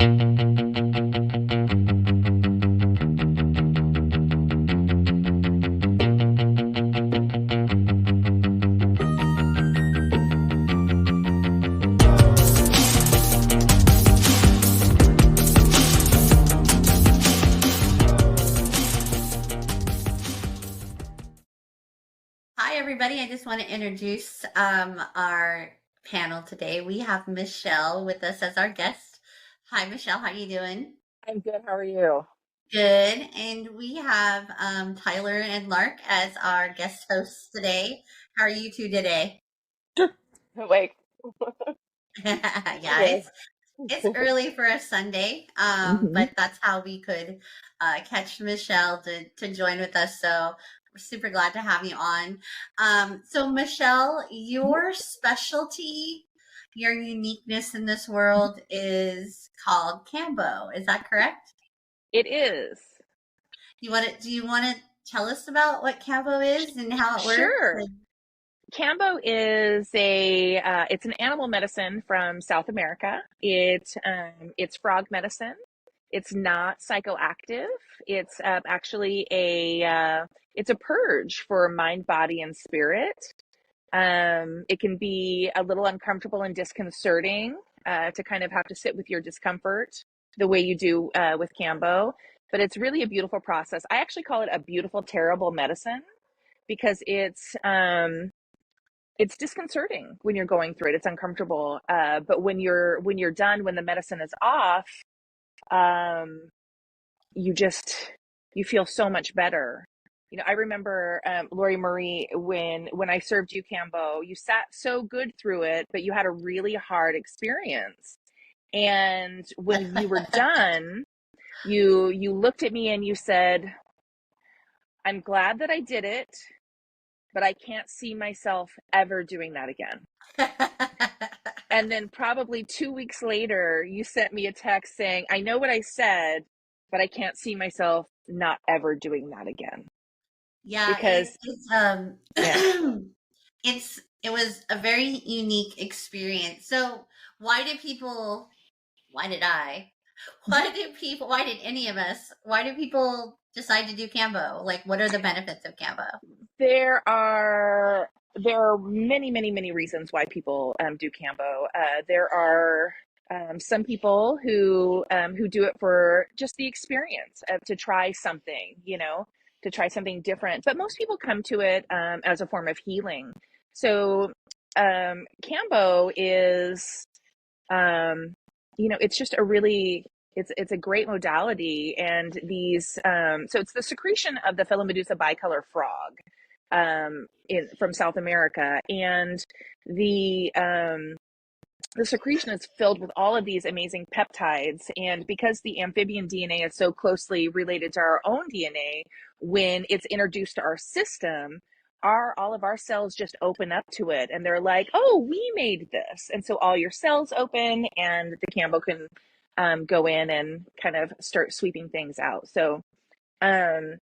Hi, everybody. I just want to introduce our panel today. We have Michelle with us as our guest. Hi, Michelle. How you doing? I'm good. How are you? Good. And we have Tyler and Lark as our guest hosts today. How are you two today? Awake. Yeah, Okay. it's early for a Sunday, hmm but that's how we could catch Michelle to join with us. So we're super glad to have you on. So Michelle, your specialty, your uniqueness in this world is called Kambo. Is that correct? It is. Do you want to tell us about what Kambo is and how it works? Sure. Kambo is it's an animal medicine from South America. It's frog medicine. It's not psychoactive. It's actually it's a purge for mind, body, and spirit. It can be a little uncomfortable and disconcerting to kind of have to sit with your discomfort the way you do with Kambo, but it's really a beautiful process. I actually call it a beautiful, terrible medicine because it's disconcerting when you're going through it. It's uncomfortable, but when you're done, when the medicine is off, um, you just you feel so much better. I remember, Lori Marie, when I served you Cambo, you sat so good through it, but you had a really hard experience. And when you were done, you looked at me and you said, "I'm glad that I did it, but I can't see myself ever doing that again." And then probably 2 weeks later, you sent me a text saying, "I know what I said, but I can't see myself not ever doing that again." Yeah, Because yeah. it was a very unique experience. So why did people why did I why did any of us why do people decide to do Cambo? Like what are the benefits of Cambo? There are there are many, many, many reasons why people do Cambo. There are some people who do it for just the experience of to try something, to try something different. But most people come to it as a form of healing. So Cambo is it's just a really it's a great modality, and these so it's the secretion of the Philomedusa bicolor frog from South America, and the secretion is filled with all of these amazing peptides. And because the amphibian DNA is so closely related to our own DNA, when it's introduced to our system, all of our cells just open up to it, and they're like, "Oh, we made this." And so all your cells open, and the Cambo can go in and kind of start sweeping things out. So um,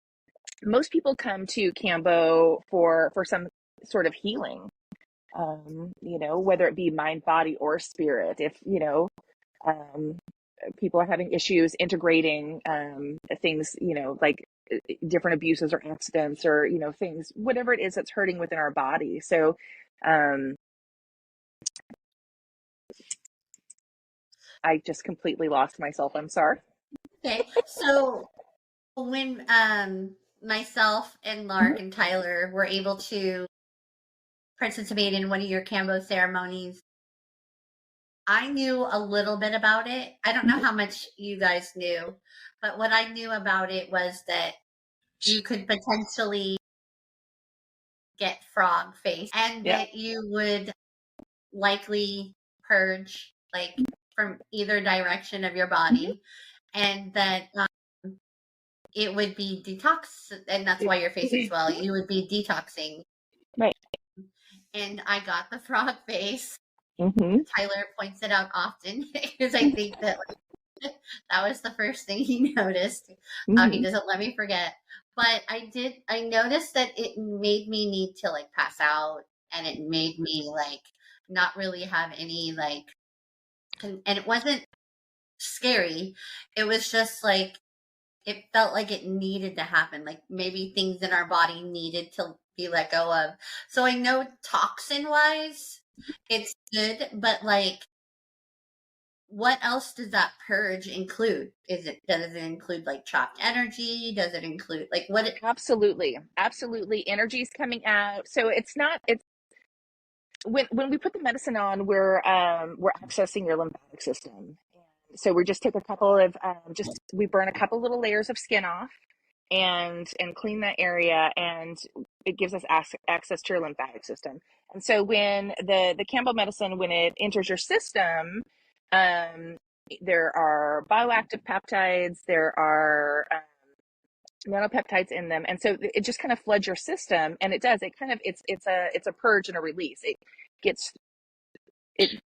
most people come to Cambo for some sort of healing, whether it be mind, body, or spirit. If, um, people are having issues integrating things, like different abuses or accidents, or, things, whatever it is that's hurting within our body. So um, I just completely lost myself. I'm sorry. Okay. So when myself and Lark and Tyler were able to participate in one of your Cambo ceremonies, I knew a little bit about it. I don't know how much you guys knew, but what I knew about it was that you could potentially get frog face and Yeah. that you would likely purge like from either direction of your Mhm. body and that it would be detox and that's why your face is well. You would be detoxing. Right. And I got the frog face. hmm Tyler points it out often because I think that that was the first thing he noticed. He hmm doesn't let me forget. But I noticed that it made me need to like pass out and it made me like not really have any like, and it wasn't scary. It was just like it felt like it needed to happen. Like maybe things in our body needed to be let go of. So I know toxin wise, it's good, but like what else does that purge include? Does it include like trapped energy? Does it include like what it Absolutely. Absolutely. Energy's coming out. So it's when we put the medicine on, we're accessing your lymphatic system. And so we just take a couple of just we burn a couple little layers of skin off and clean that area, and it gives us access to your lymphatic system. And so when the Kambo medicine, when it enters your system, um, there are bioactive peptides, there are nanopeptides in them, and so it just kind of floods your system, and it does, it kind of it's a purge and a release. Gets it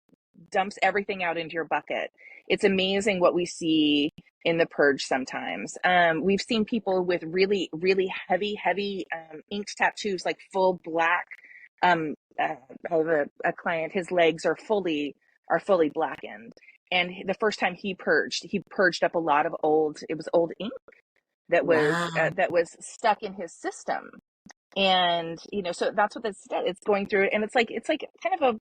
dumps everything out into your bucket. It's amazing what we see in the purge sometimes. We've seen people with really, really heavy inked tattoos, like full black. I have a client, his legs are fully blackened. And the first time he purged up a lot of old ink wow. that was stuck in his system. And so that's what it's going through, and it's like kind of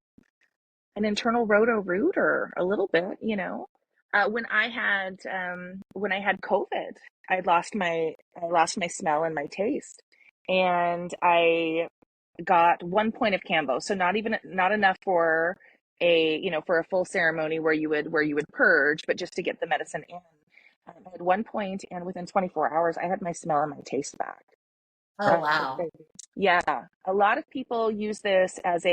an internal roto rooter a little bit. When I had COVID, I lost my smell and my taste, and I got 1 point of Kambo, so not enough for a full ceremony where you would purge, but just to get the medicine in. I had 1 point, and within 24 hours, I had my smell and my taste back. Oh wow. Yeah, a lot of people use this as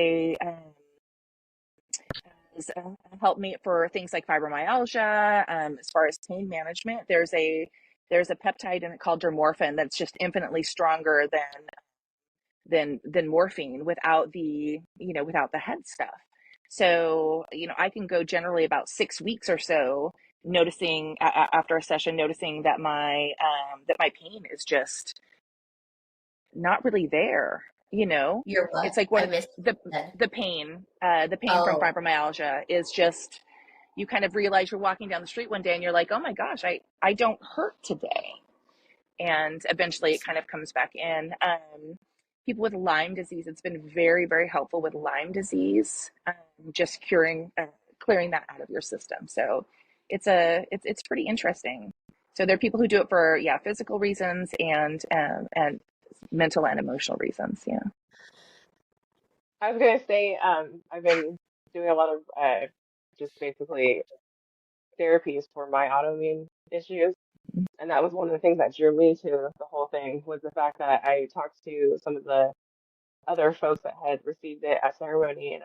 help me for things like fibromyalgia. As far as pain management, there's a peptide in it called dermorphin that's just infinitely stronger than morphine without the head stuff. So I can go generally about 6 weeks or so, noticing after a session, noticing that my pain is just not really there. You're what? It's like one I of missed the that. the pain from Oh, fibromyalgia is just, you kind of realize you're walking down the street one day and you're like, oh my gosh, I don't hurt today. And eventually it kind of comes back in. People with Lyme disease, it's been very, very helpful with Lyme disease, just clearing that out of your system. So it's pretty interesting. So there are people who do it for, yeah, physical reasons and mental and emotional reasons. Yeah. I was gonna say, I've been doing a lot of just basically therapies for my autoimmune issues, and that was one of the things that drew me to the whole thing was the fact that I talked to some of the other folks that had received it at ceremony, and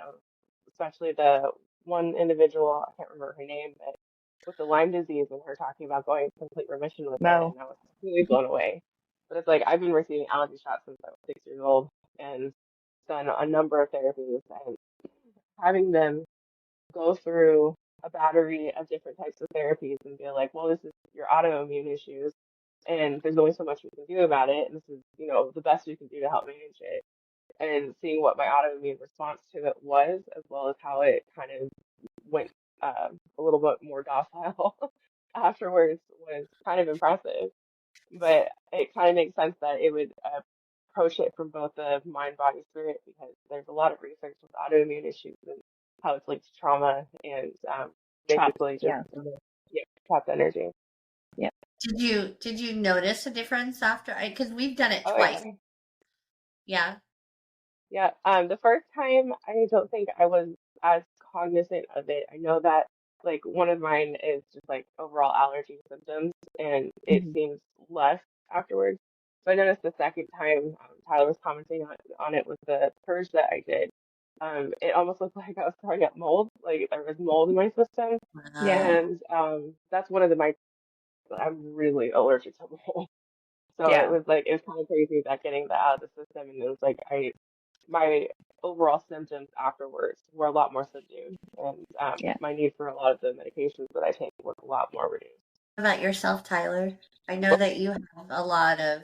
especially the one individual, I can't remember her name, but with the Lyme disease, and her talking about going into complete remission with it, No. and I was completely blown away. But it's like I've been receiving allergy shots since I was 6 years old, and done a number of therapies, and having them go through a battery of different types of therapies and be like, well, this is your autoimmune issues, and there's only so much we can do about it, and this is, the best we can do to help manage it. And seeing what my autoimmune response to it was, as well as how it kind of went a little bit more docile afterwards, was kind of impressive. But it kind of makes sense that it would approach it from both the mind, body, spirit, because there's a lot of research with autoimmune issues and how it's linked to trauma and Chopped. basically just Yeah. yeah, trapped energy. Yeah. did you notice a difference after because we've done it Oh twice. yeah. Yeah. Yeah, the first time I don't think I was as cognizant of it. I know that like one of mine is just like overall allergy symptoms, and it Mhm. seems less afterwards. But I noticed the second time Tyler was commenting on it with the purge that I did. It almost looked like I was throwing up mold, like there was mold in my system, Yeah. Wow. and that's one of my I'm really allergic to mold. So Yeah. it was kind of crazy that getting that out of the system, and it was like my overall symptoms afterwards were a lot more subdued, and Yeah. my need for a lot of the medications that I take was a lot more reduced. How about yourself, Tyler? I know that you have a lot of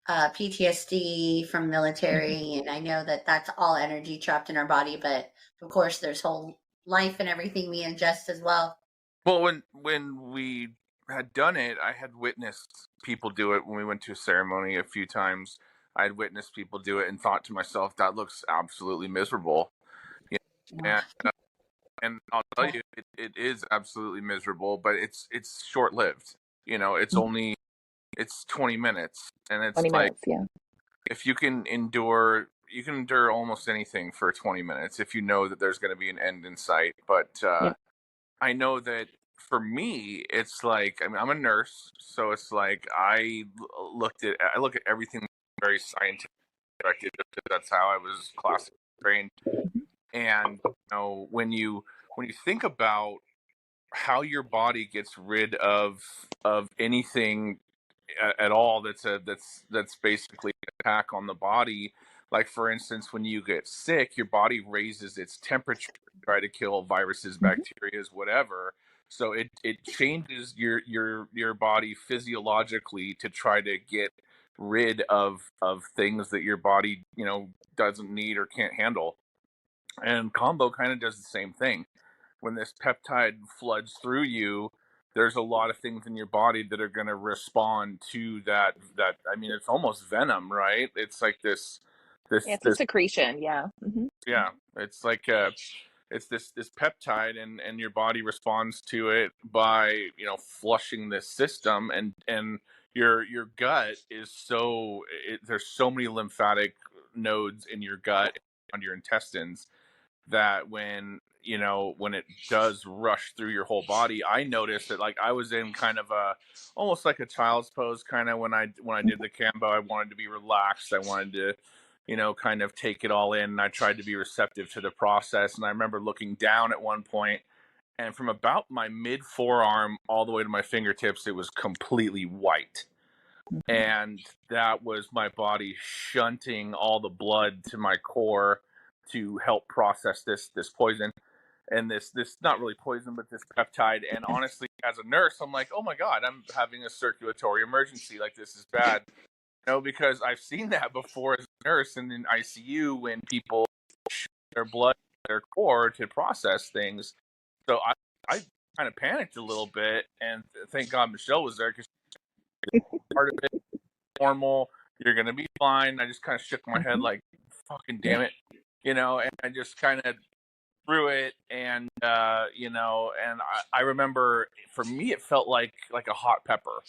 PTSD from military, and I know that that's all energy trapped in our body, but of course, there's whole life and everything we ingest as well. Well, when we had done it, I had witnessed people do it when we went to a ceremony a few times. I had witnessed people do it and thought to myself, that looks absolutely miserable. You know? And I'll tell you, it is absolutely miserable, but it's short lived. It's 20 minutes, and it's 20 like minutes, yeah. if you can endure almost anything for 20 minutes if you know that there's going to be an end in sight. But Yep. I know that for me, it's like, I mean, I'm a nurse, so it's like I look at everything very scientific perspective, just 'cause that's how I was classically trained. And when you think about how your body gets rid of anything at all that's basically an attack on the body. Like, for instance, when you get sick, your body raises its temperature to try to kill viruses, Mhm. bacteria, whatever. So it changes your body physiologically to try to get rid of things that your body doesn't need or can't handle. And Combo kind of does the same thing. When this peptide floods through you, there's a lot of things in your body that are going to respond to that. I mean, it's almost venom, right? It's like Yeah, this it's a this secretion, yeah. yeah, it's like it's this peptide, and your body responds to it by flushing this system. And your gut is there's so many lymphatic nodes in your gut, on your intestines, that when it does rush through your whole body, I noticed that, like, I was in kind of a almost like a child's pose, kind of when I did the Kambo. I wanted to be relaxed. I wanted to kind of take it all in, and I tried to be receptive to the process. And I remember looking down at one point, and from about my mid forearm all the way to my fingertips, it was completely white. And that was my body shunting all the blood to my core to help process this poison, and this not really poison, but this peptide. And honestly, as a nurse, I'm like, oh my god, I'm having a circulatory emergency, like, this is bad. Because I've seen that before as a nurse and in ICU, when people shoot their blood to their core to process things. So I kind of panicked a little bit, and thank God Michelle was there, because part of it normal. You're gonna be fine. I just kind of shook my head like, fucking damn it, and I just kind of through it. And and I remember, for me, it felt like a hot pepper,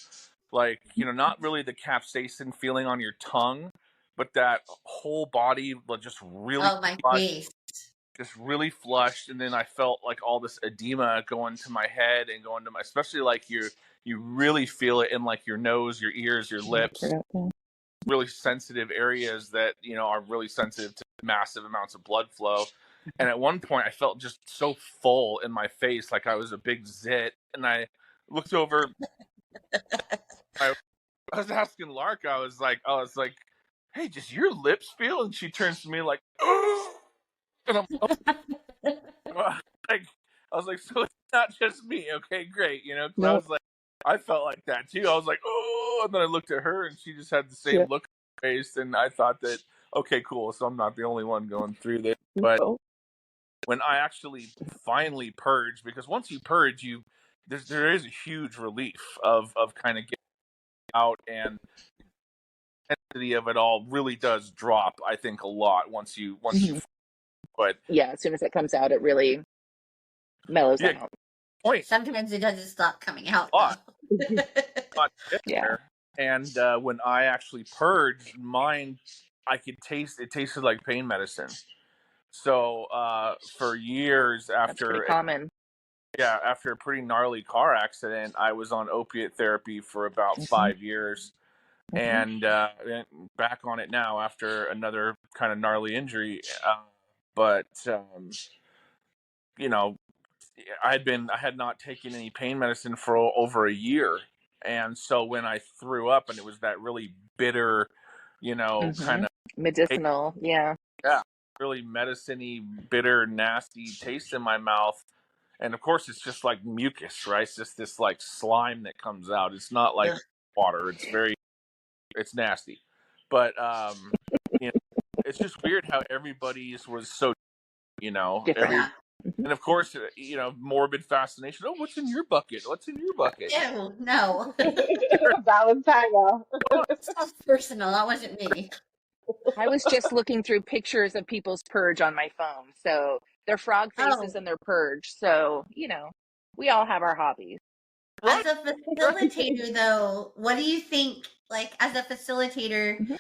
like, not really the capsaicin feeling on your tongue, but that whole body just really Oh, my flushed, face. and then I felt like all this edema going to my head and going to my, especially like you really feel it in, like, your nose, your ears, your Yeah, lips, really sensitive areas that are really sensitive to massive amounts of blood flow. And at one point, I felt just so full in my face, like I was a big zit. And I looked over. I, I was asking Lark. I was like, "Hey, just your lips feel?" And she turns to me like, "Oh," and I'm like, I was like, "So it's not just me, okay? Great, because I No. was like, I felt like that too. I was like, oh," and then I looked at her, and she just had the same Yeah. look on her face, and I thought that, okay, cool, so I'm not the only one going through this. But No. when I actually finally purge, because once you purge, there is a huge relief of kind of getting out, and the intensity of it all really does drop, I think, a lot once you. Mhm. But Yeah, as soon as it comes out, it really mellows yeah, out. point Sometimes it doesn't stop coming out, a though. lot. Not Yeah. there. And when I actually purged mine, I could taste it. Tasted like pain medicine. So for years That's pretty after, common. yeah, after a pretty gnarly car accident, I was on opiate therapy for about Hmm. 5 years, Hmm. and back on it now after another kind of gnarly injury. But you know, I had not taken any pain medicine for over a year. And so when I threw up, and it was that really bitter, Hmm. kind of taste, Medicinal, yeah. yeah, really medicine-y, bitter, nasty taste in my mouth. And of course, it's just like mucus, right? It's just this like slime that comes out. It's not like Ugh. water. It's nasty. But you know, it's just weird how everybody's was so, every Different. And of course, morbid fascination. Oh, what's in your bucket? What's in your bucket? Ew, no. Valentine. Sounds personal. That wasn't me. I was just looking through pictures of people's purge on my phone. So their frog faces Oh, and their purge. So, we all have our hobbies. as Right. a facilitator, though, what do you think? Like, as a facilitator, Mhm.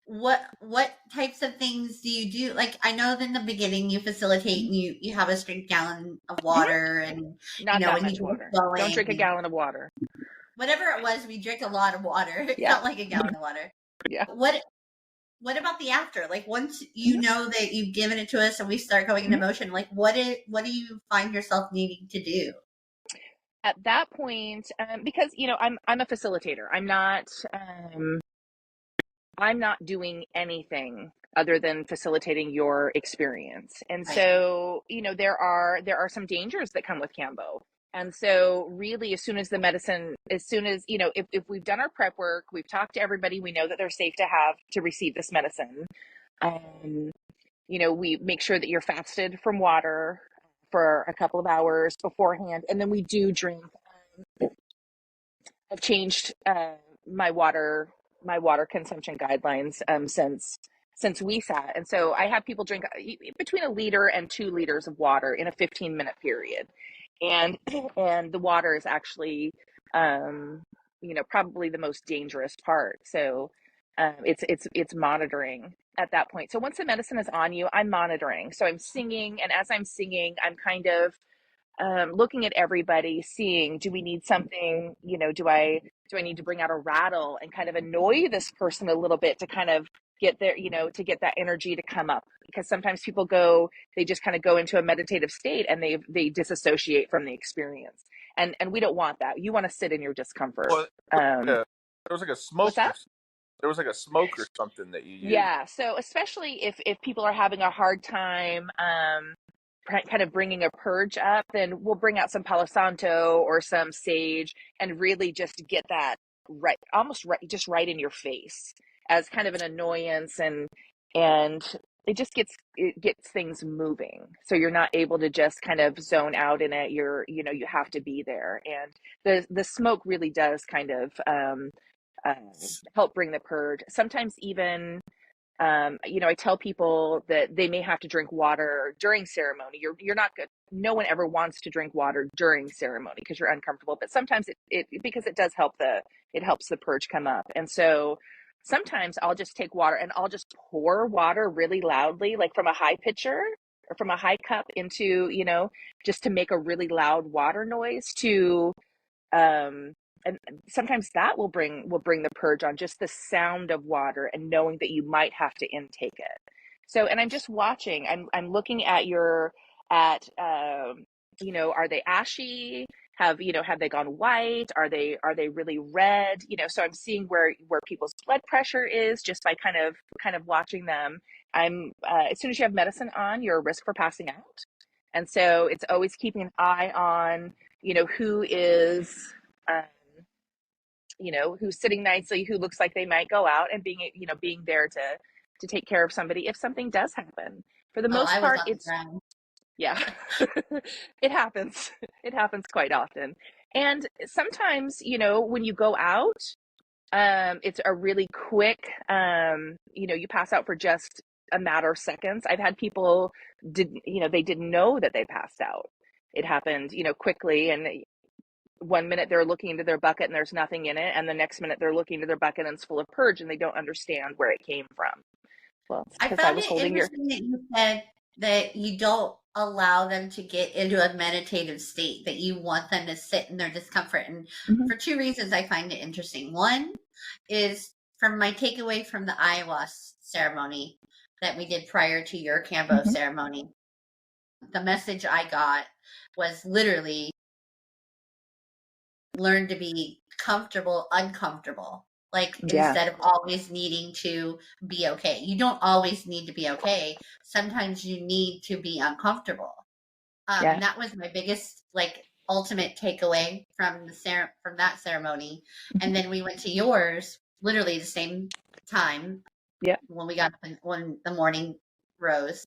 what types of things do you do? Like, I know that in the beginning you facilitate Mhm. and you have us drink gallon of Mhm. water, and Not that when you much get us water. Don't going, drink a gallon of water. whatever it was, we drank a lot of water. It Yeah. felt like a gallon of water. Yeah. What about the after? Like, once Mhm. you know that you've given it to us and we start going into Mhm. motion, like what do you find yourself needing to do? At that point, because I'm a facilitator. I'm not doing anything other than facilitating your experience. And Right. so, there are some dangers that come with Kambo. And so really, as soon as, if we've done our prep work, we've talked to everybody, we know that they're safe to receive this medicine. Um, we make sure that you're fasted from water for a couple of hours beforehand. And then we do drink. I've changed my water consumption guidelines since we sat, and so I have people drink between a liter and 2 liters of water in a 15-minute period, and and the water is actually probably the most dangerous part. So it's monitoring at that point. So once the medicine is on you, I'm monitoring. So I'm singing, and as I'm singing, I'm kind of looking at everybody, seeing, do we need something, do I need to bring out a rattle and kind of annoy this person a little bit to kind of get there, to get that energy to come up, because sometimes they just kind of go into a meditative state and they disassociate from the experience, and we don't want that. You want to sit in your discomfort. Well, um there was like a what's smoke that? or there was like a smoke or something that you used. Yeah, so especially if people are having a hard time kind of bringing a purge up, then we'll bring out some Palo Santo or some sage and really just get that right, almost right, just right in your face as kind of an annoyance, and it gets things moving. So you're not able to just kind of zone out in it. You have to be there, and the smoke really does kind of uh, help bring the purge. Sometimes even I tell people that they may have to drink water during ceremony. You're not good. No one ever wants to drink water during ceremony because you're uncomfortable. But sometimes it because it does it helps the purge come up. And so sometimes I'll just take water and I'll just pour water really loudly, like from a high pitcher or from a high cup into, just to make a really loud water noise to um and sometimes that will bring the purge on, just the sound of water and knowing that you might have to intake it. So, and I'm just watching, I'm looking at are they ashy, have they gone white, are they really red, so I'm seeing where people's blood pressure is just by kind of watching them. I'm As soon as you have medicine on, you're a risk for passing out. And so it's always keeping an eye on, who is, um, who's sitting nicely, who looks like they might go out, and being there to take care of somebody if something does happen. For the Oh, most I was part, on the it's, ground. yeah, it happens. It happens quite often. And sometimes, when you go out, it's a really quick, you pass out for just a matter of seconds. I've had people they didn't know that they passed out. It happened, quickly, and 1 minute they're looking into their bucket and there's nothing in it, and the next minute they're looking into their bucket and it's full of purge and they don't understand where it came from. Well, it's I because I found was it holding your. interesting that you said that you don't allow them to get into a meditative state, that you want them to sit in their discomfort. And Mhm. for two reasons, I find it interesting. One is from my takeaway from the ayahuasca ceremony that we did prior to your Kambo Mhm. ceremony. The message I got was literally learn to be comfortable, uncomfortable. Like Yeah. instead of always needing to be okay. You don't always need to be okay. Sometimes you need to be uncomfortable. Yeah. And that was my biggest, like, ultimate takeaway from from that ceremony. And Mhm. then we went to yours, literally the same time Yeah. when we got when the morning rose.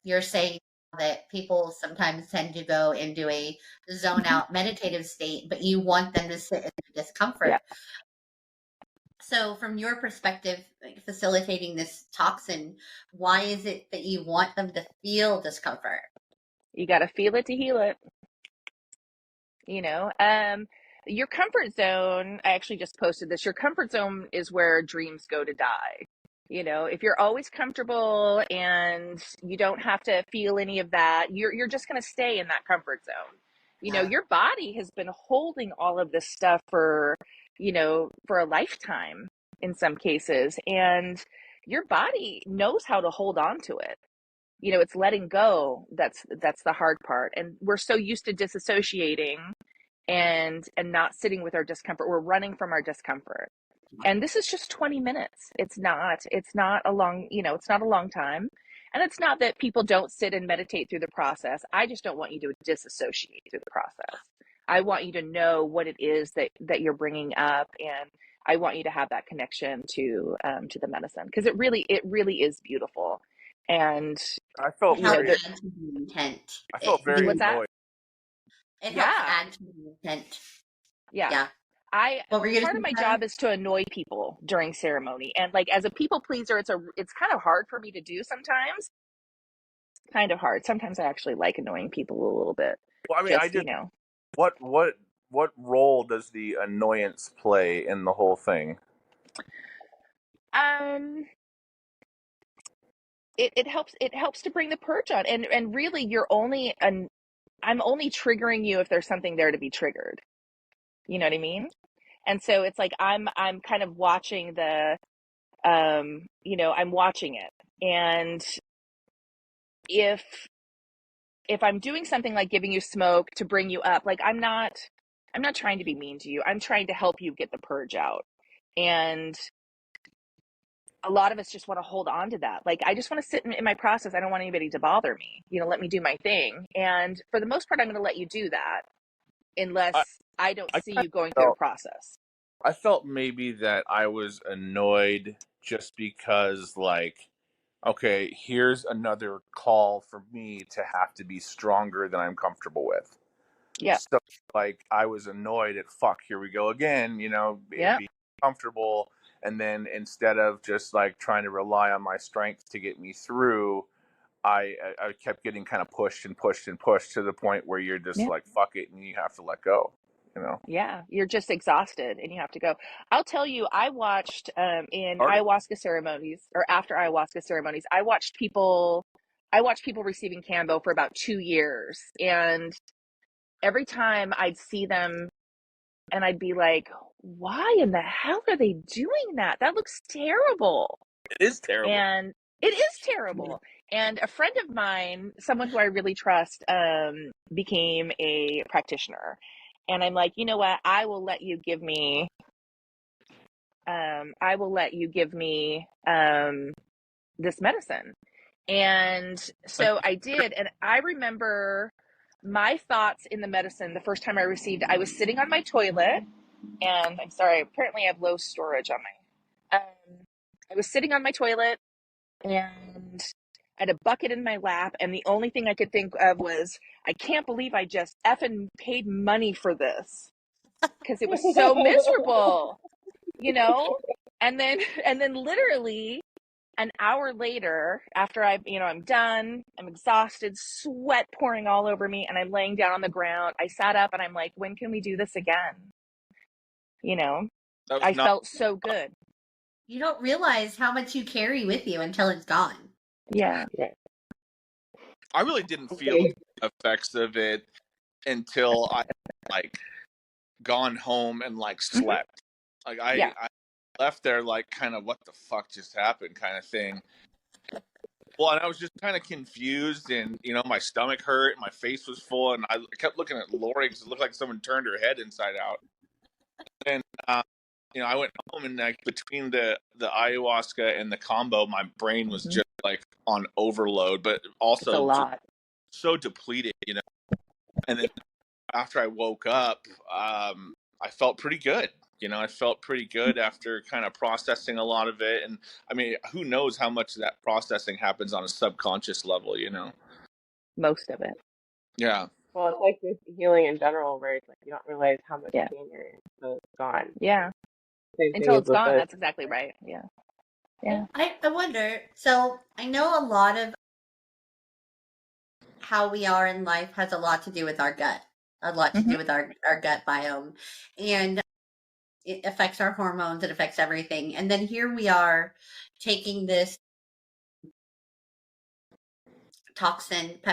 You're saying that people sometimes tend to go into a zone out meditative state, but you want them to sit in the discomfort. Yeah. So, from your perspective, like, facilitating this toxin, why is it that you want them to feel discomfort? You got to feel it to heal it. You know, your comfort zone, I actually just posted this. Your comfort zone is where dreams go to die. You know, if you're always comfortable and you don't have to feel any of that, you're just going to stay in that comfort zone. You know, Yeah. your body has been holding all of this stuff for, you know, for a lifetime in some cases, and your body knows how to hold on to it. You know, it's letting go that's the hard part, and we're so used to disassociating and not sitting with our discomfort. We're running from our discomfort. And this is just 20 minutes. It's not a long, you know, it's not a long time. And it's not that people don't sit and meditate through the process. I just don't want you to disassociate through the process. I want you to know what it is that you're bringing up, and I want you to have that connection to the medicine, because it really is beautiful. And I It felt you know, helps very, there, add to the intent. I felt very what's that? annoyed. It helps Yeah, add to the intent. yeah. Yeah. I What were you going Part to of say, my Tyler? job is to annoy people during ceremony, and like as a people pleaser, it's kind of hard for me to do sometimes. Kind of hard. Sometimes I actually like annoying people a little bit. Well, I mean, I Just, just what role does the annoyance play in the whole thing? um it helps to bring the purge on, and really I'm only triggering you if there's something there to be triggered. You know what I mean? And so it's like I'm kind of watching I'm watching it. And if I'm doing something like giving you smoke to bring you up, like I'm not trying to be mean to you. I'm trying to help you get the purge out. And a lot of us just want to hold on to that. Like, I just want to sit in my process. I don't want anybody to bother me. You know, let me do my thing. And for the most part, I'm going to let you do that I unless I don't I see kind you going of through the felt process. I felt maybe that I was annoyed just because, like, okay, here's another call for me to have to be stronger than I'm comfortable with. Yeah. So, like, I was annoyed at, fuck, here we go again, Yeah. be comfortable. And then instead of just like trying to rely on my strength to get me through, I kept getting kind of pushed and pushed and pushed to the point where you're just Yeah. like, fuck it, and you have to let go, you know? Yeah, you're just exhausted and you have to go. I'll tell you, I watched in Hard. ayahuasca ceremonies, or after ayahuasca ceremonies, I watched people receiving Kambo for about 2 years. And every time I'd see them and I'd be like, why in the hell are they doing that? That looks terrible. It is terrible. And it is terrible. And a friend of mine, someone who I really trust, became a practitioner. And I'm like, you know what? I will let you give me this medicine. And so I did. And I remember my thoughts in the medicine the first time I received it. I was sitting on my toilet, and I'm sorry, apparently I have low storage on my. I was sitting on my toilet, and I had a bucket in my lap, and the only thing I could think of was, I can't believe I just effing paid money for this, because it was so miserable, you know? And then literally an hour later, after I'm done, I'm exhausted, sweat pouring all over me, and I'm laying down on the ground, I sat up and I'm like, when can we do this again? You know, That was I not. felt so good. You don't realize how much you carry with you until it's gone. Yeah. Yeah. I really didn't feel Okay. the effects of it until I like gone home and like Hmm. slept. Like Yeah. I left there like kind of what the fuck just happened kind of thing. Well, and I was just kind of confused, and my stomach hurt, and my face was full, and I kept looking at Lori because it looked like someone turned her head inside out. And I went home, and like between the ayahuasca and the combo, my brain was Hmm. just like on overload, but It's a also just lot. so depleted. And then after I woke up, I felt pretty good. I felt pretty good after kind of processing a lot of it. And I mean, who knows how much of that processing happens on a subconscious level? most of it. Yeah. Well, it's like with healing in general, where it's like you don't realize how much Yeah. pain you're in until it's gone. Yeah. Same thing Until is it's with gone. this. That's exactly right. Yeah. Yeah. I wonder. So I know a lot of how we are in life has a lot to do with our gut, a lot to Mm-hmm. do with our gut biome. And it affects our hormones, it affects everything. And then here we are taking this toxin, Mm-hmm.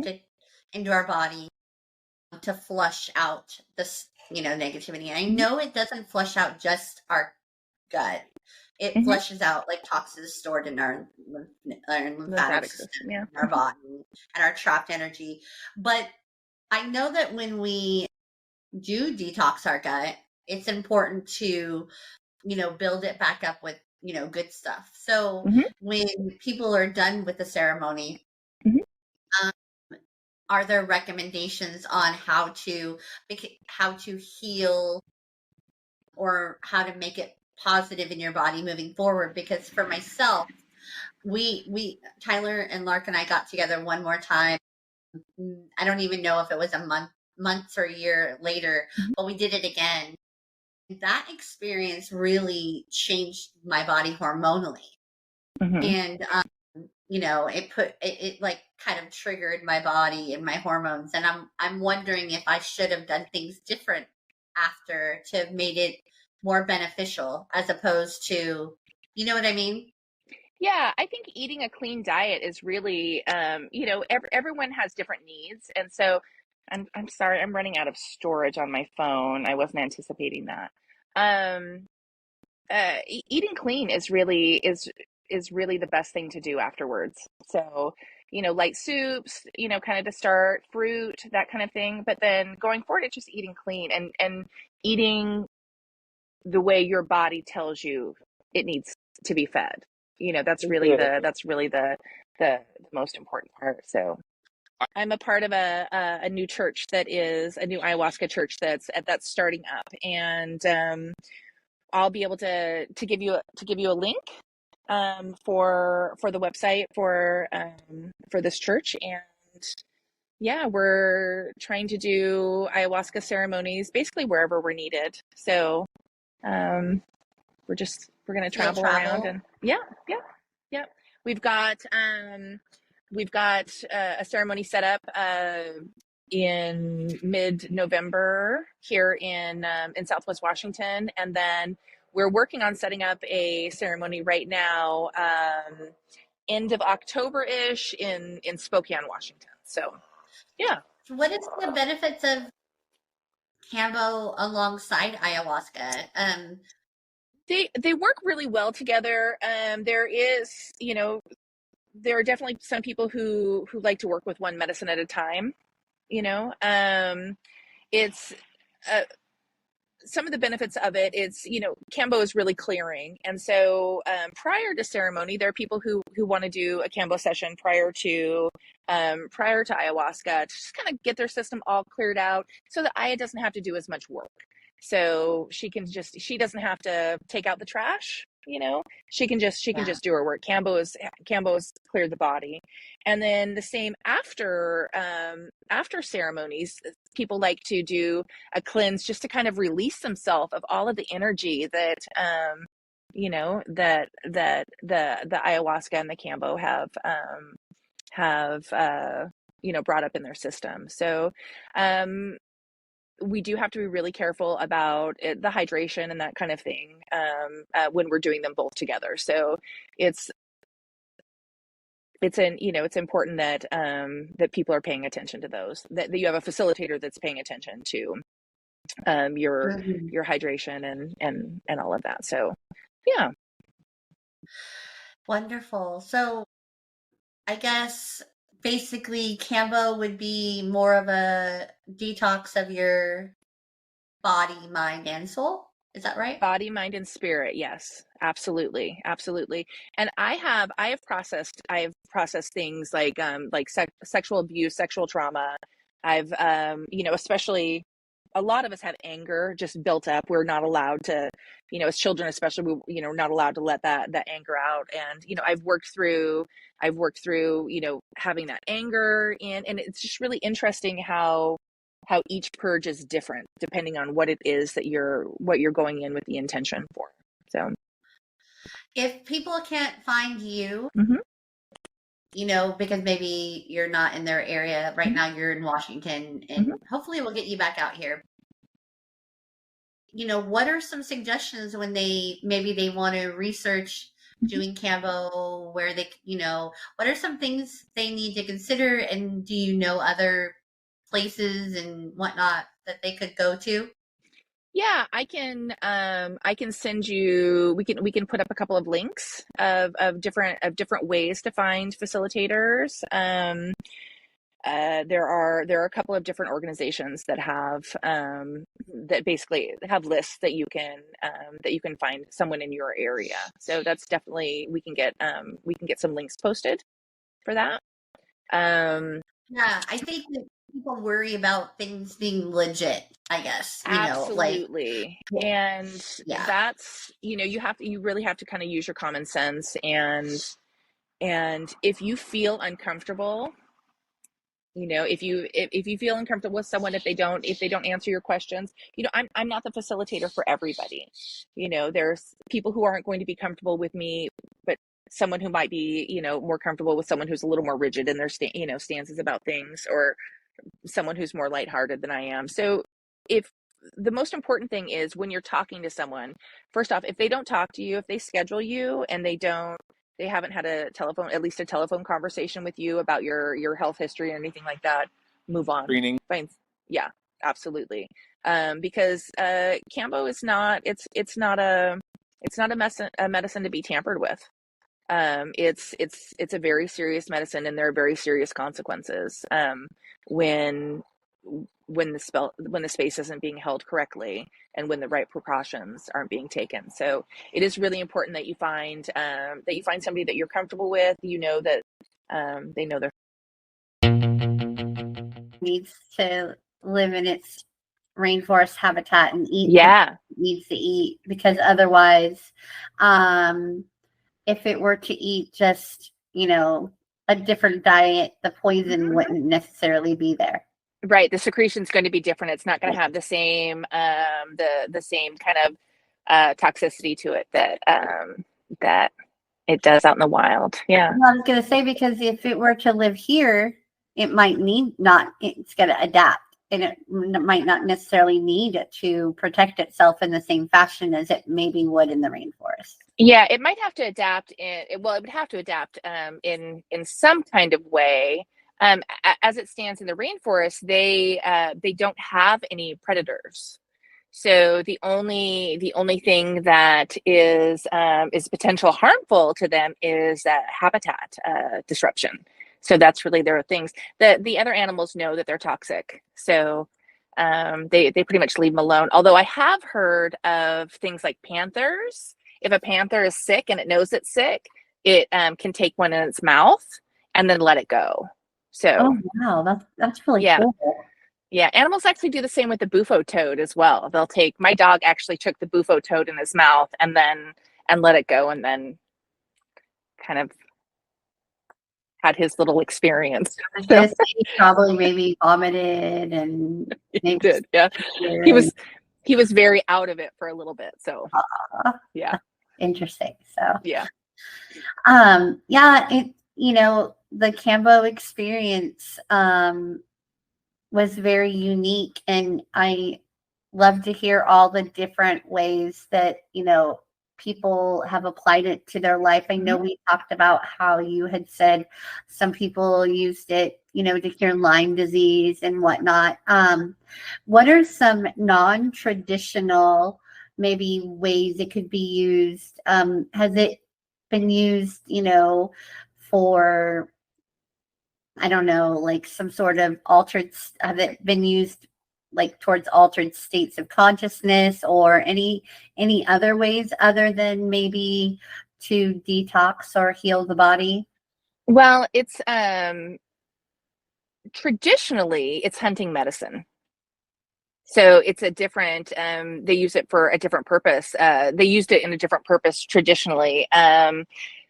peptide into our body to flush out this, negativity. I know it doesn't flush out just our gut. It Mm-hmm. flushes out like toxins stored in our lymphatic Lymphatic system, system. Yeah. in our body, and our trapped energy. But I know that when we do detox our gut, it's important to, build it back up with, good stuff. So Mm-hmm. when people are done with the ceremony, Mm-hmm. um, are there recommendations on how to heal or how to make it positive in your body moving forward? Because for myself, we Tyler and Lark and I got together one more time. I don't even know if it was a months or a year later, but we did it again. That experience really changed my body hormonally. Mm-hmm. And it like kind of triggered my body and my hormones, and I'm wondering if I should have done things different after to have made it more beneficial as opposed to, you know what I mean? Yeah, I think eating a clean diet is really, everyone has different needs, and so I'm sorry, I'm running out of storage on my phone. I wasn't anticipating that. Um, Eating clean is really the best thing to do afterwards. So, light soups, kind of to start, fruit, that kind of thing. But then going forward, it's just eating clean and eating the way your body tells you it needs to be fed. That's really Intuitive. the most important part. So I'm a part of a new church that is a new ayahuasca church that's starting up, and I'll be able to give you a link for the website for this church. And yeah, we're trying to do ayahuasca ceremonies basically wherever we're needed. So um, we're gonna You'll travel around, travel. and yeah, yeah, yeah. We've got a ceremony set up in mid-November here in Southwest Washington, and then we're working on setting up a ceremony right now, end of October-ish in Spokane, Washington. So yeah, What is the benefits of Kambo alongside ayahuasca? they work really well together. There is, there are definitely some people who like to work with one medicine at a time. It's uh, some of the benefits of it is, Kambo is really clearing. And so prior to ceremony, there are people who want to do a Kambo session prior to ayahuasca to just kind of get their system all cleared out so that Aya doesn't have to do as much work. So she doesn't have to take out the trash. Yeah. She can just do her work. Kambo's cleared the body. And then the same after ceremonies, people like to do a cleanse just to kind of release themselves of all of the energy that the ayahuasca and the Kambo have brought up in their system. So we do have to be really careful about the hydration and that kind of thing when we're doing them both together. So it's it's important that that people are paying attention to those, that you have a facilitator that's paying attention to your Mhm. hydration and all of that. So yeah. Wonderful. So I guess basically Kambo would be more of a detox of your body, mind, and soul. Is that right? Body, mind, and spirit. Yes, absolutely, absolutely. And I have processed things like sexual abuse, sexual trauma. I've especially a lot of us have anger just built up. We're not allowed to, as children especially, we're not allowed to let that anger out. And I've worked through having that anger, and it's just really interesting how each purge is different depending on what it is that you're going in with the intention for. So if people can't find you, mm-hmm. Because maybe you're not in their area right Mm-hmm. now, you're in Washington, and Mm-hmm. hopefully we'll get you back out here. What are some suggestions when they want to research doing Kambo, where they, what are some things they need to consider? And do you know other places and whatnot that they could go to? Yeah, I can send you, we can put up a couple of links of different ways to find facilitators. There are a couple of different organizations that have that basically have lists that you can find someone in your area. So that's definitely, we can get some links posted for that. Yeah, I think that people worry about things being legit, I guess, Absolutely. And yeah. that's, you really have to kind of use your common sense, and if you feel uncomfortable, if you feel uncomfortable with someone, if they don't answer your questions, I'm not the facilitator for everybody. There's people who aren't going to be comfortable with me, but someone who might be, more comfortable with someone who's a little more rigid in their stances about things, or someone who's more lighthearted than I am. So if the most important thing is, when you're talking to someone, first off, if they don't talk to you, if they schedule you and they haven't had at least a telephone conversation with you about your health history or anything like that, move on. Screening. Fine. Yeah, absolutely. Because Kambo is not, it's not a medicine to be tampered with. It's a very serious medicine, and there are very serious consequences when the space isn't being held correctly, and when the right precautions aren't being taken. So it is really important that you find somebody that you're comfortable with. That they know their Needs to live in its rainforest habitat and eat needs to eat, because otherwise, if it were to eat just, a different diet, the poison wouldn't necessarily be there. Right. The secretion is going to be different. It's not going to have the same the same kind of toxicity to it that it does out in the wild. Yeah. Well, I was going to say, because if it were to live here, it's going to adapt, and it might not necessarily need it to protect itself in the same fashion as it maybe would in the rainforest. Yeah, it might have to adapt it would have to adapt in some kind of way. As it stands in the rainforest, they don't have any predators. So the only thing that is potential harmful to them is habitat disruption. So that's really their things. The other animals know that they're toxic, so they pretty much leave them alone. Although I have heard of things like panthers. If a panther is sick and it knows it's sick, it can take one in its mouth and then let it go. So, oh wow, that's really cool. Yeah, animals actually do the same with the bufo toad as well. My dog actually took the bufo toad in his mouth and let it go, and then kind of had his little experience. So he probably maybe vomited, and he did. Yeah, he was very out of it for a little bit. So yeah, interesting. So yeah, the Kambo experience was very unique, and I love to hear all the different ways that people have applied it to their life. I know we talked about how you had said some people used it to cure Lyme disease and whatnot. What are some non-traditional maybe ways it could be used? Has it been used for, I don't know, like some sort of have it been used like towards altered states of consciousness, or any other ways other than maybe to detox or heal the body? Well, it's traditionally it's hunting medicine. So it's a different, they use it for a different purpose. They used it in a different purpose traditionally.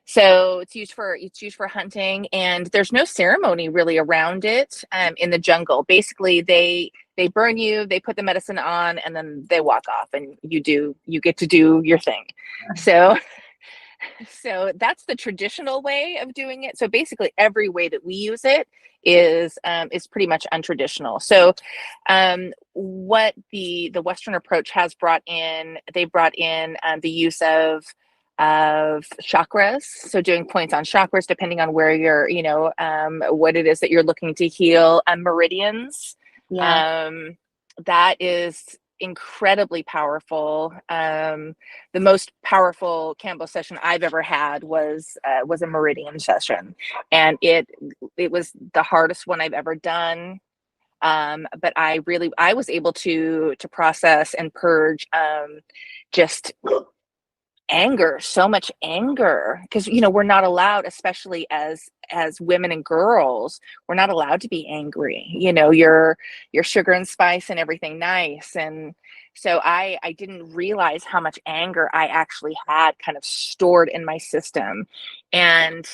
So it's used for hunting, and there's no ceremony really around it in the jungle. Basically, they burn you, they put the medicine on, and then they walk off, and you get to do your thing. So that's the traditional way of doing it. So basically, every way that we use it is pretty much untraditional. So what the Western approach has brought in, they brought in the use of chakras. So doing points on chakras, depending on where you're, what it is that you're looking to heal, meridians. Yeah. That is incredibly powerful. The most powerful Kambo session I've ever had was a meridian session, and it was the hardest one I've ever done. But I was able to process and purge just anger, so much anger, because we're not allowed, especially as women and girls, we're not allowed to be angry. Your sugar and spice and everything nice. And so I didn't realize how much anger I actually had kind of stored in my system. And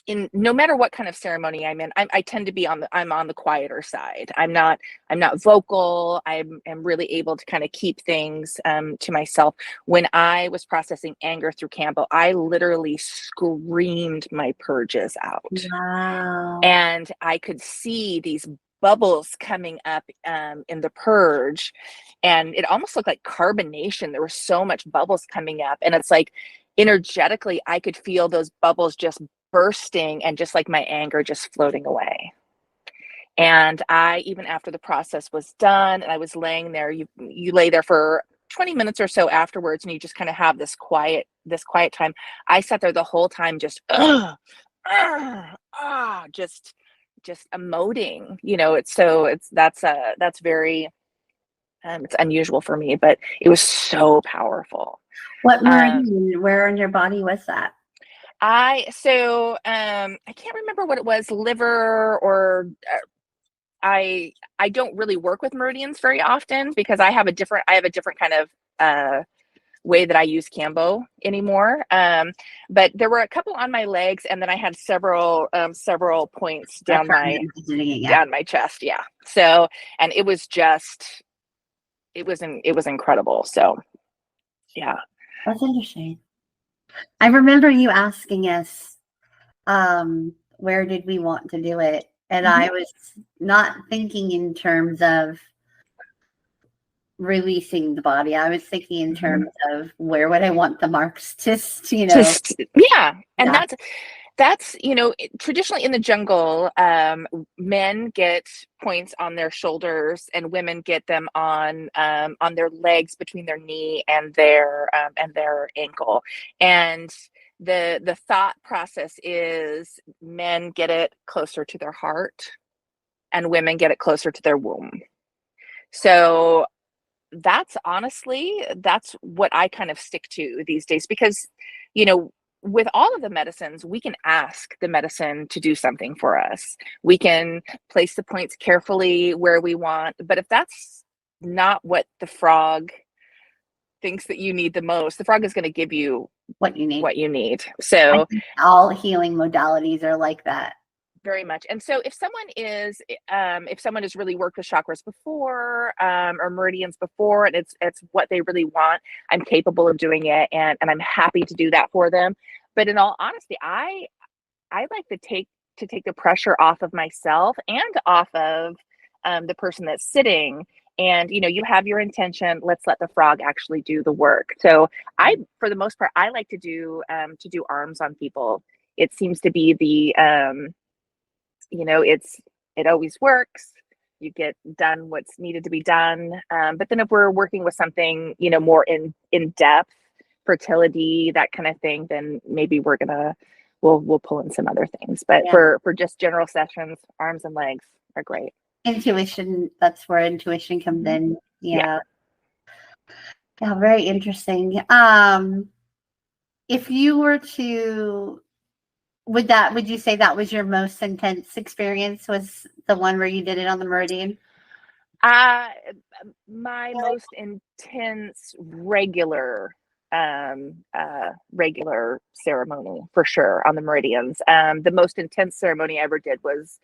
in no matter what kind of ceremony I'm in, I tend to be on the quieter side. I'm not vocal. I'm really able to kind of keep things to myself. When I was processing anger through Kambo, I literally screamed my purges out. Wow. And I could see these bubbles coming up in the purge, and it almost looked like carbonation. There were so much bubbles coming up, and it's like energetically I could feel those bubbles just bursting, and just like my anger just floating away. And I, even after the process was done and I was laying there, you lay there for 20 minutes or so afterwards, and you just kind of have this quiet time. I sat there the whole time just just emoting. That's very it's unusual for me, but it was so powerful. What meridian? Where in your body was that? I can't remember what it was, liver, or I don't really work with meridians very often because I have a different kind of way that I use Kambo anymore. But there were a couple on my legs, and then I had several points down my chest. Yeah. So, and it was incredible. So, yeah. That's interesting. I remember you asking us, where did we want to do it? And I was not thinking in terms of releasing the body. I was thinking in terms of where would I want the marks yeah. And that's traditionally in the jungle, men get points on their shoulders, and women get them on their legs, between their knee and their ankle. And the thought process is men get it closer to their heart, and women get it closer to their womb. So that's what I kind of stick to these days, because with all of the medicines, we can ask the medicine to do something for us. We can place the points carefully where we want, but if that's not what the frog thinks that you need the most, the frog is going to give you what you need. So all healing modalities are like that. Very much. And so if someone has really worked with chakras before, or meridians before, and it's what they really want, I'm capable of doing it, and I'm happy to do that for them. But in all honesty, I like to take the pressure off of myself and off of the person that's sitting. And you have your intention. Let's let the frog actually do the work. So for the most part, I like to do arms on people. It seems to be the it always works. You get done what's needed to be done. But then if we're working with something, more in depth, fertility, that kind of thing, then maybe we'll pull in some other things. But for just general sessions, arms and legs are great. Intuition, that's where intuition comes in. Yeah, very interesting. If you were to, would you say that was your most intense experience, was the one where you did it on the meridian? My most intense regular regular ceremony for sure on the meridians. The most intense ceremony I ever did was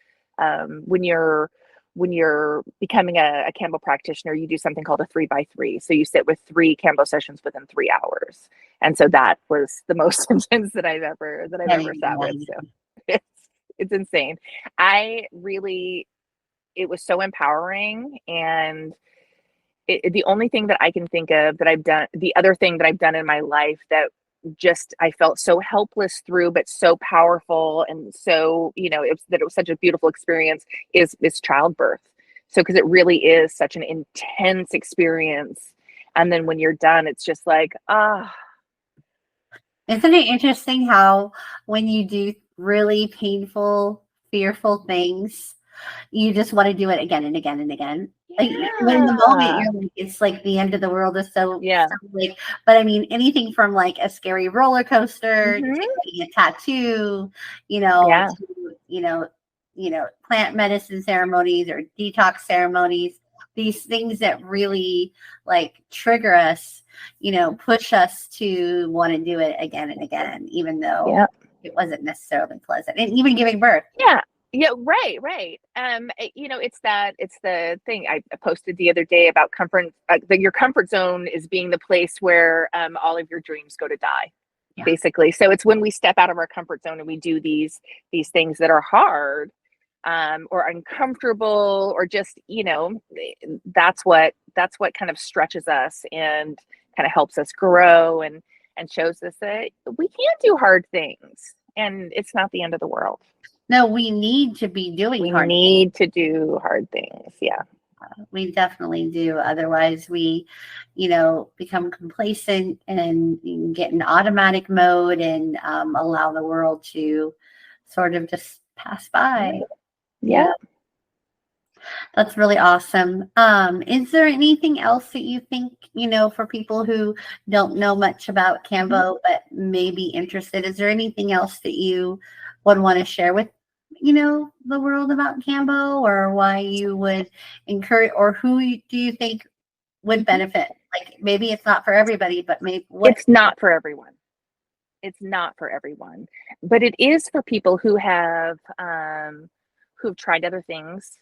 when you're becoming a Kambo practitioner, you do something called a 3x3. So you sit with 3 Kambo sessions within 3 hours, and so that was the most intense that I've ever sat with. So it's insane. It was so empowering, and the only thing that I can think of that I've done, the other thing that I've done in my life that just I felt so helpless through, but so powerful, and so it was such a beautiful experience is childbirth. So because it really is such an intense experience, and then when you're done, it's just like Isn't it interesting how when you do really painful, fearful things, you just want to do it again and again and again. Like when in the moment yeah, you're like, it's like the end of the world is so yeah, like, but I mean anything from like a scary roller coaster to hmm, getting a tattoo, yeah, to plant medicine ceremonies or detox ceremonies, these things that really like trigger us, push us to want to do it again and again, even though yeah. it wasn't necessarily pleasant. And even giving birth. Yeah. Yeah, right, right. It's the thing I posted the other day about comfort. Your comfort zone is being the place where all of your dreams go to die, Yeah. basically. So it's when we step out of our comfort zone and we do these things that are hard, or uncomfortable, or just that's what kind of stretches us and kind of helps us grow, and shows us that we can do hard things, and it's not the end of the world. No, we need to be doing We hard things. need to do hard things. Yeah. We definitely do. Otherwise, we, become complacent and get in automatic mode and allow the world to sort of just pass by. Yeah. Yeah, that's really awesome. Is there anything else that you think, for people who don't know much about Kambo but may be interested? Is there anything else that you would want to share with, the world about Kambo, or why you would encourage, or do you think would benefit? Like maybe it's not for everybody, but maybe what? It's not for everyone. It's not for everyone, but it is for people who've tried other things,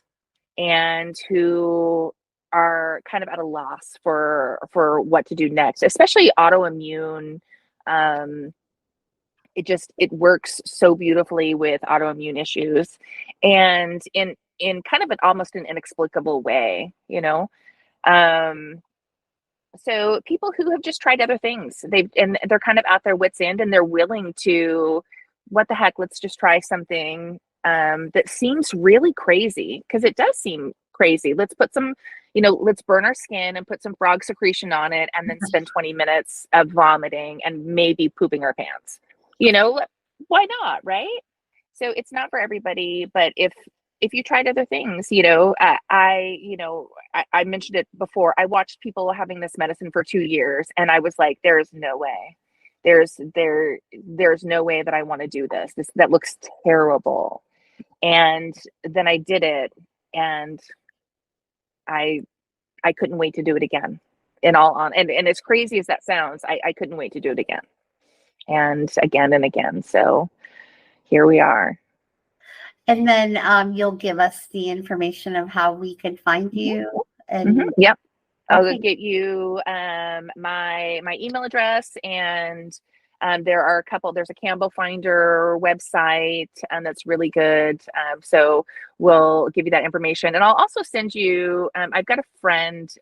and who are kind of at a loss for what to do next, especially autoimmune. Um, it works so beautifully with autoimmune issues, and in kind of almost an inexplicable way, um so people who have just tried other things, they're kind of at their wits end, and they're willing to, what the heck, let's just try something that seems really crazy, because it does seem crazy. Let's put some, let's burn our skin and put some frog secretion on it, and then spend 20 minutes of vomiting and maybe pooping our pants. Why not, right? So it's not for everybody, but if you tried other things, I mentioned it before. I watched people having this medicine for 2 years, and I was like, there's no way. There's no way that I want to do this. That looks terrible. And then I did it, and I couldn't wait to do it again. And as crazy as that sounds, I couldn't wait to do it again. And again and again. So here we are. And then you'll give us the information of how we could find you. And Yep. I'll okay. get you my email address, and there's a Kambo Finder website, and that's really good. So we'll give you that information, and I'll also send you. I've got a friend,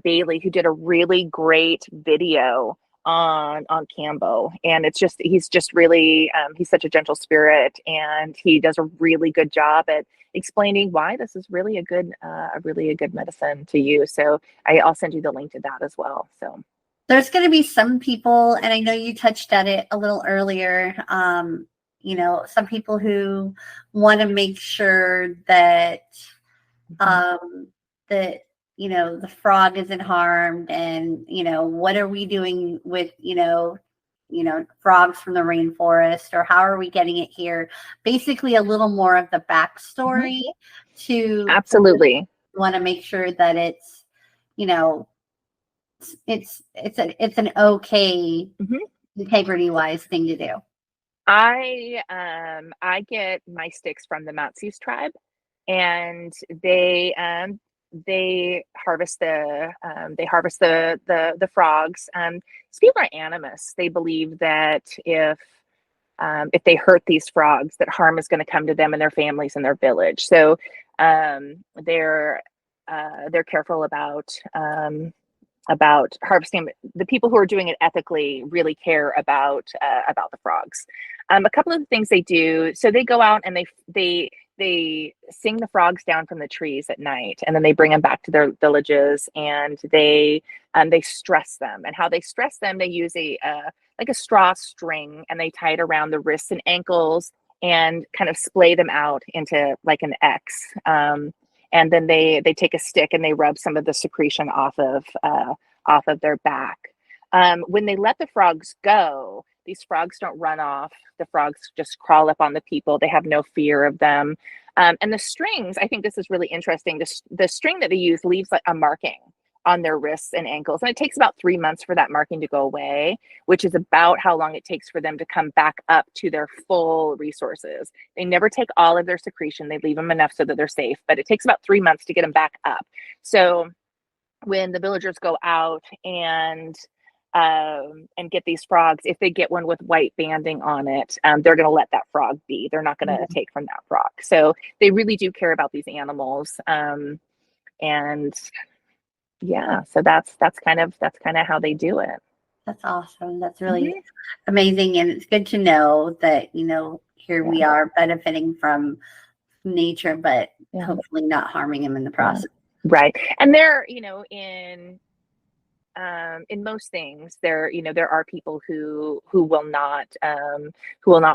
Bailey, who did a really great video on Kambo, and he's just really he's such a gentle spirit, and he does a really good job at explaining why this is really a good medicine to use. So I'll send you the link to that as well. So There's going to be some people, and I know you touched at it a little earlier, some people who want to make sure that that the frog isn't harmed, and what are we doing with frogs from the rainforest, or how are we getting it here? Basically, a little more of the backstory to absolutely. want to make sure that it's, you know, it's an okay Mhm. integrity wise thing to do. I get my sticks from the Matsus tribe, and they harvest the frogs. These people are animists. They believe that if they hurt these frogs, that harm is going to come to them and their families and their village. So they're careful about harvesting. The people who are doing it ethically really care about the frogs. A couple of the things they do, so they go out and they sing the frogs down from the trees at night, and then they bring them back to their villages, and they stress them. And how they stress them, they use a like a straw string, and they tie it around the wrists and ankles and kind of splay them out into like an X. And then they take a stick and they rub some of the secretion off of their back. When they let the frogs go, these frogs don't run off. The frogs just crawl up on the people. They have no fear of them. And the strings, I think this is really interesting. The string that they use leaves like a marking on their wrists and ankles. And it takes about 3 months for that marking to go away, which is about how long it takes for them to come back up to their full resources. They never take all of their secretion. They leave them enough so that they're safe, but it takes about 3 months to get them back up. So when the villagers go out and get these frogs, if they get one with white banding on it, they're going to let that frog be. They're not going to take from that frog. So they really do care about these animals. And yeah, so that's kind of how they do it. That's awesome. That's really amazing. And it's good to know that, here we are benefiting from nature, but hopefully not harming them in the process. Right. And there, in most things, there are people who will not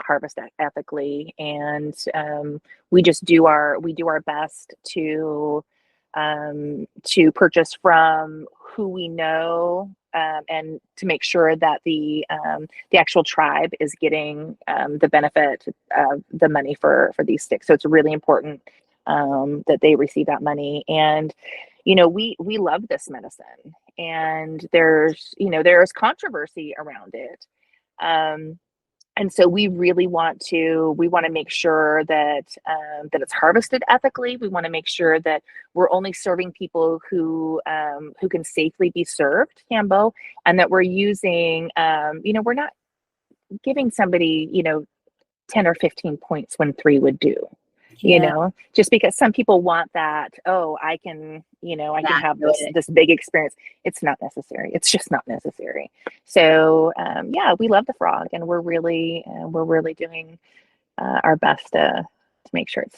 harvest ethically, and we do our best to purchase from who we know, and to make sure that the actual tribe is getting the benefit of the money for these sticks. So it's really important that they receive that money. And we love this medicine, and there's controversy around it. And so we really want to make sure that it's harvested ethically. We want to make sure that we're only serving people who can safely be served, Kambo, and that we're using, we're not giving somebody, 10 or 15 points when 3 would do. Just because some people want that, I can have this big experience. It's not necessary. It's just not necessary. So we love the frog, and we're really doing our best to make sure it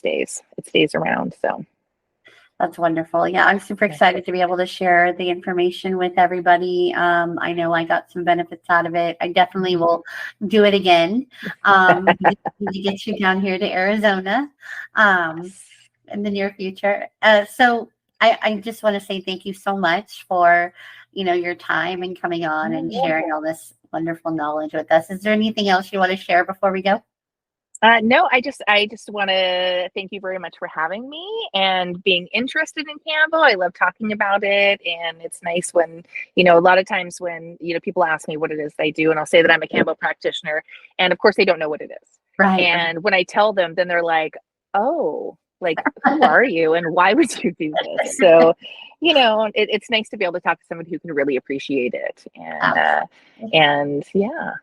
stays around. So that's wonderful. Yeah, I'm super excited to be able to share the information with everybody. I know I got some benefits out of it. I definitely will do it again. Need to get you down here to Arizona in the near future. So I just want to say thank you so much for your time and coming on and sharing all this wonderful knowledge with us. Is there anything else you want to share before we go? No, I just want to thank you very much for having me and being interested in Kambo. I love talking about it, and it's nice when, a lot of times when, people ask me what it is I do, and I'll say that I'm a Kambo practitioner, and of course they don't know what it is. Right. And when I tell them, then they're like, oh, like, who are you and why would you do this? So, it's nice to be able to talk to someone who can really appreciate it. And yeah.